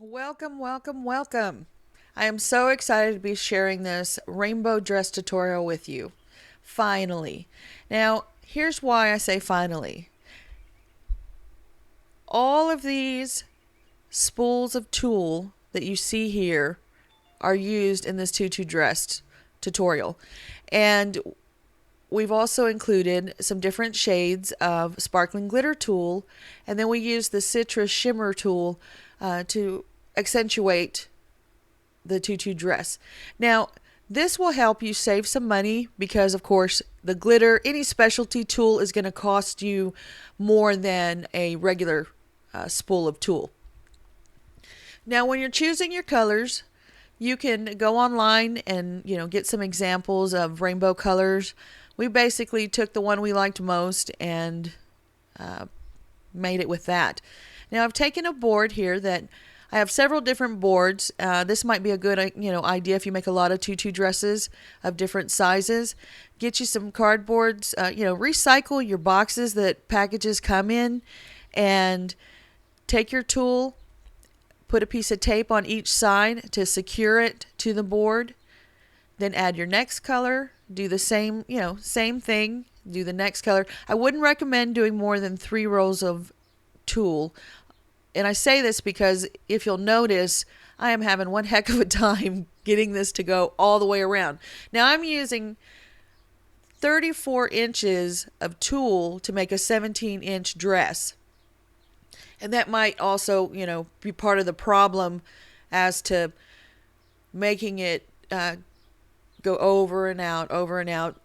Welcome, welcome, welcome. I am so excited to be sharing this rainbow dress tutorial with you. Finally. Now, here's why I say finally. All of these spools of tulle that you see here are used in this tutu dress tutorial. And we've also included some different shades of sparkling glitter tulle, and then we use the citrus shimmer tulle to accentuate the tutu dress. Now, this will help you save some money because, of course, the glitter, any specialty tulle is going to cost you more than a regular spool of tulle. Now, when you're choosing your colors, you can go online and get some examples of rainbow colors. We basically took the one we liked most and made it with that. Now I've taken a board here that I have several different boards. This might be a good idea if you make a lot of tutu dresses of different sizes. Get you some cardboards. Recycle your boxes that packages come in, and take your tulle. Put a piece of tape on each side to secure it to the board. Then add your next color. Do the same thing. Do the next color. I wouldn't recommend doing more than 3 rows of tulle. And I say this because if you'll notice, I am having one heck of a time getting this to go all the way around. Now I'm using 34 inches of tulle to make a 17-inch dress. And that might also, be part of the problem as to making it go over and out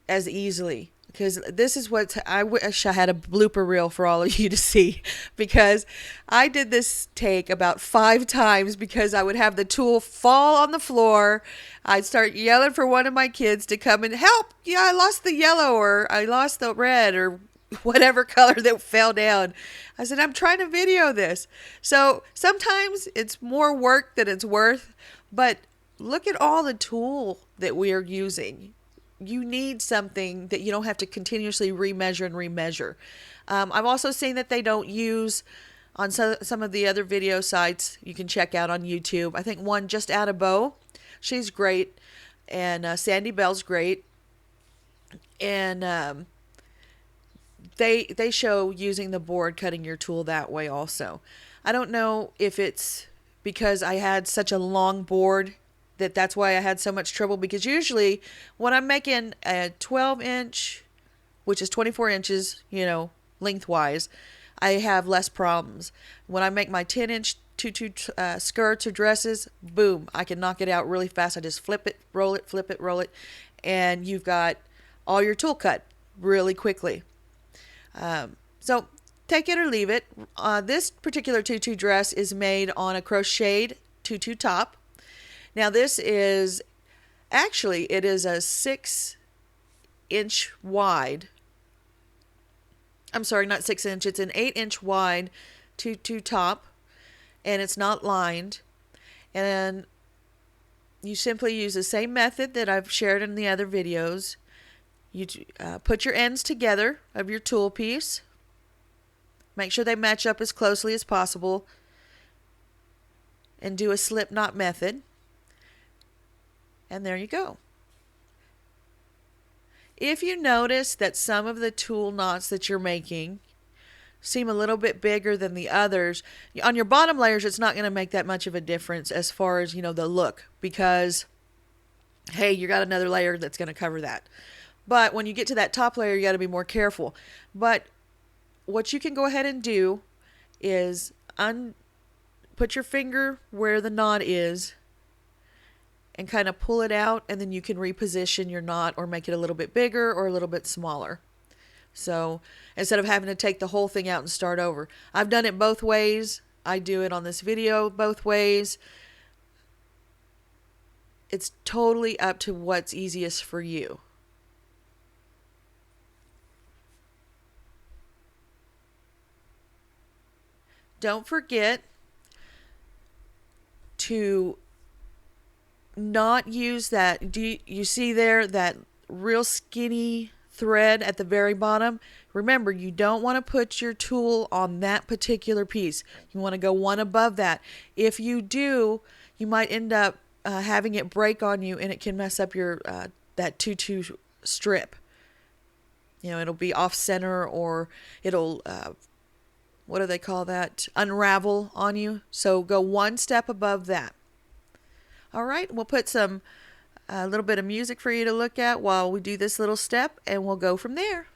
as easily. Because this is what I wish I had a blooper reel for all of you to see, because I did this take about 5 times because I would have the tulle fall on the floor. I'd start yelling for one of my kids to come and help. Yeah, I lost the yellow, or I lost the red, or whatever color that fell down. I said, I'm trying to video this. So sometimes it's more work than it's worth, but look at all the tulle that we are using. You need something that you don't have to continuously remeasure and remeasure. I've also seen that they don't use on some of the other video sites you can check out on YouTube. I think one, Just Add a Bow. She's great. And Sandy Bell's great. And they show using the board, cutting your tulle that way also. I don't know if it's because I had such a long board that's why I had so much trouble, because usually when I'm making a 12-inch, which is 24 inches, lengthwise, I have less problems. When I make my 10-inch tutu skirts or dresses, boom, I can knock it out really fast. I just flip it, roll it, and you've got all your tulle cut really quickly. So take it or leave it. This particular tutu dress is made on a crocheted tutu top. Now this is, actually it is a 6-inch wide. I'm sorry, not 6 inch. It's an 8-inch wide tutu top, and it's not lined. And you simply use the same method that I've shared in the other videos. You put your ends together of your tulle piece. Make sure they match up as closely as possible, and do a slip knot method. And there you go. If you notice that some of the tulle knots that you're making seem a little bit bigger than the others, on your bottom layers it's not going to make that much of a difference as far as, the look, because, hey, you got another layer that's going to cover that. But when you get to that top layer, you got to be more careful. But what you can go ahead and do is put your finger where the knot is and kind of pull it out, and then you can reposition your knot or make it a little bit bigger or a little bit smaller. So instead of having to take the whole thing out and start over, I've done it both ways. I do it on this video both ways. It's totally up to what's easiest for you. Don't forget to not use that. Do you see there that real skinny thread at the very bottom, remember, you don't want to put your tool on that particular piece. You want to go one above that. If you do, you might end up having it break on you, and it can mess up your that tutu strip. It'll be off center, or it'll what do they call that? Unravel on you. So go one step above that. All right, we'll put a little bit of music for you to look at while we do this little step, and we'll go from there.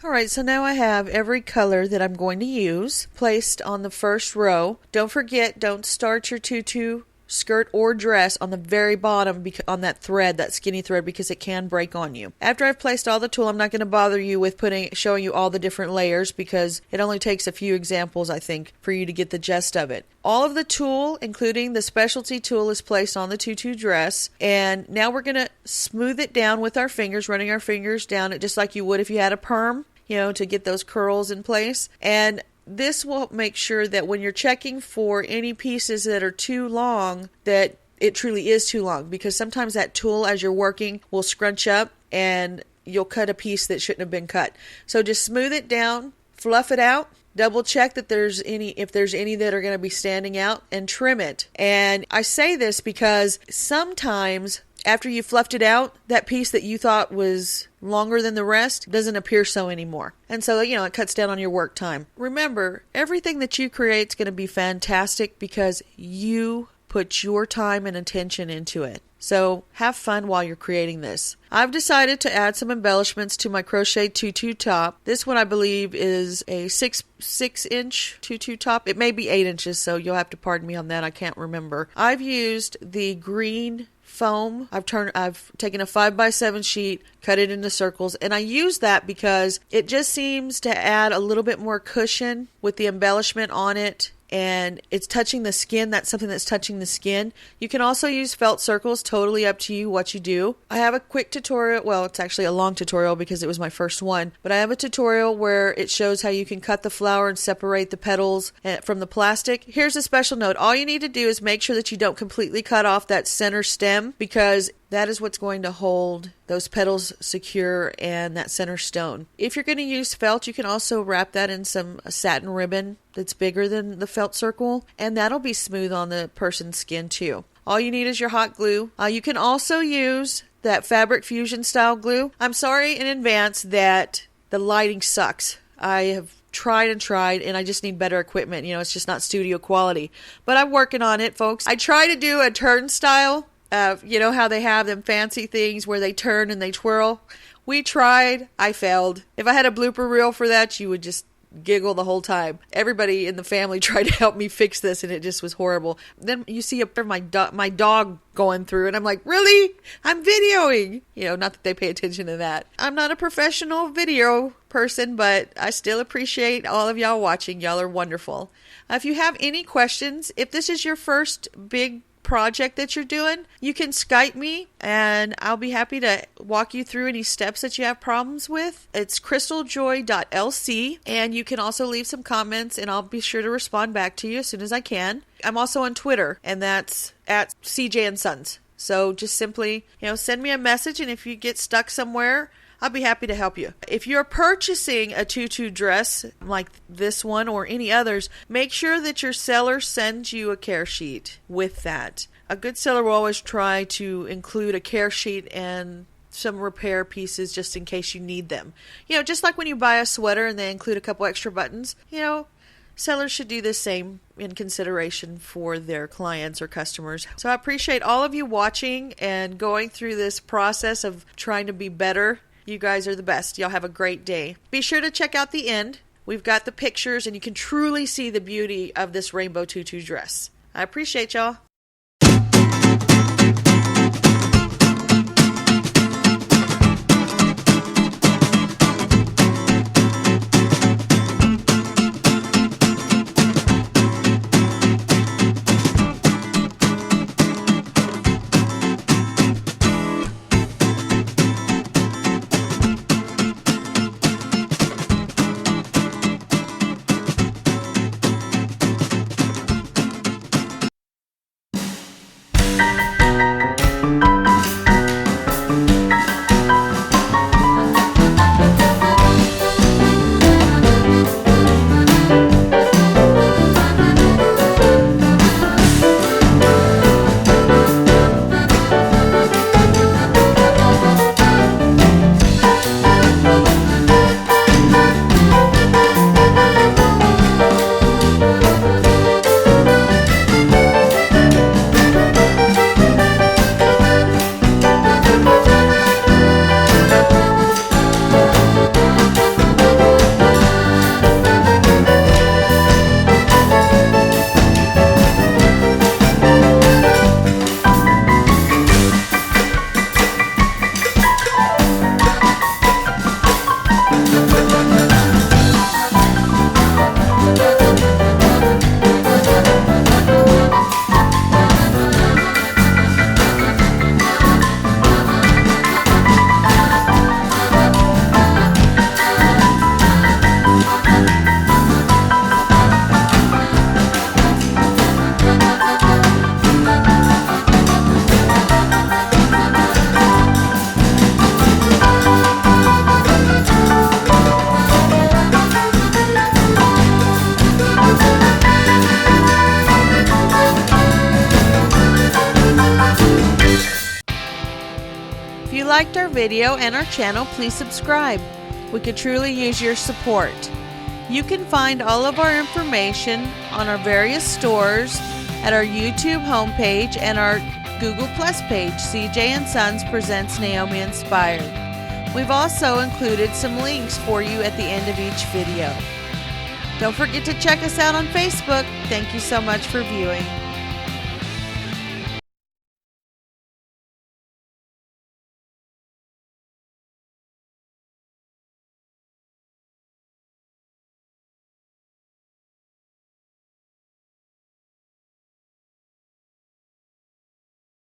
Alright, so now I have every color that I'm going to use placed on the first row. Don't forget, don't start your tutu, skirt, or dress on the very bottom on that thread, that skinny thread, because it can break on you. After I've placed all the tulle, I'm not going to bother you with showing you all the different layers, because it only takes a few examples, I think, for you to get the gist of it. All of the tulle, including the specialty tulle, is placed on the tutu dress, and now we're going to smooth it down with our fingers, running our fingers down it just like you would if you had a perm, to get those curls in place. And this will make sure that when you're checking for any pieces that are too long, that it truly is too long, because sometimes that tulle, as you're working, will scrunch up and you'll cut a piece that shouldn't have been cut. So just smooth it down, fluff it out, double check that if there's any that are going to be standing out, and trim it. And I say this because sometimes after you fluffed it out, that piece that you thought was longer than the rest doesn't appear so anymore. And so, it cuts down on your work time. Remember, everything that you create is going to be fantastic because you put your time and attention into it. So have fun while you're creating this. I've decided to add some embellishments to my crochet tutu top. This one I believe is a 6-inch tutu top. It may be 8 inches, so you'll have to pardon me on that. I can't remember. I've used the green foam. I've taken a 5x7 sheet, cut it into circles, and I use that because it just seems to add a little bit more cushion with the embellishment on it, and it's touching the skin. That's something that's touching the skin. You can also use felt circles, totally up to you what you do. I have a quick tutorial, well, it's actually a long tutorial because it was my first one, but I have a tutorial where it shows how you can cut the flower and separate the petals from the plastic. Here's a special note. All you need to do is make sure that you don't completely cut off that center stem, because that is what's going to hold those petals secure and that center stone. If you're going to use felt, you can also wrap that in some satin ribbon that's bigger than the felt circle, and that'll be smooth on the person's skin too. All you need is your hot glue. You can also use that Fabric Fusion style glue. I'm sorry in advance that the lighting sucks. I have tried and I just need better equipment. It's just not studio quality. But I'm working on it, folks. I try to do a turnstile. How they have them fancy things where they turn and they twirl. We tried. I failed. If I had a blooper reel for that, you would just giggle the whole time. Everybody in the family tried to help me fix this, and it just was horrible. Then you see my dog going through, and I'm like, really? I'm videoing. Not that they pay attention to that. I'm not a professional video person, but I still appreciate all of y'all watching. Y'all are wonderful. If you have any questions, if this is your first big project that you're doing, you can Skype me and I'll be happy to walk you through any steps that you have problems with. It's crystaljoy.lc, and you can also leave some comments and I'll be sure to respond back to you as soon as I can. I'm also on Twitter, and that's at CJ and Sons. So just simply, send me a message, and if you get stuck somewhere, I'll be happy to help you. If you're purchasing a tutu dress like this one or any others, make sure that your seller sends you a care sheet with that. A good seller will always try to include a care sheet and some repair pieces just in case you need them. Just like when you buy a sweater and they include a couple extra buttons, sellers should do the same in consideration for their clients or customers. So I appreciate all of you watching and going through this process of trying to be better. You guys are the best. Y'all have a great day. Be sure to check out the end. We've got the pictures and you can truly see the beauty of this rainbow tutu dress. I appreciate y'all. If you liked our video and our channel, please subscribe. We could truly use your support. You can find all of our information on our various stores at our YouTube homepage and our Google Plus page, CJ & Sons Presents Naomi Inspired. We've also included some links for you at the end of each video. Don't forget to check us out on Facebook. Thank you so much for viewing.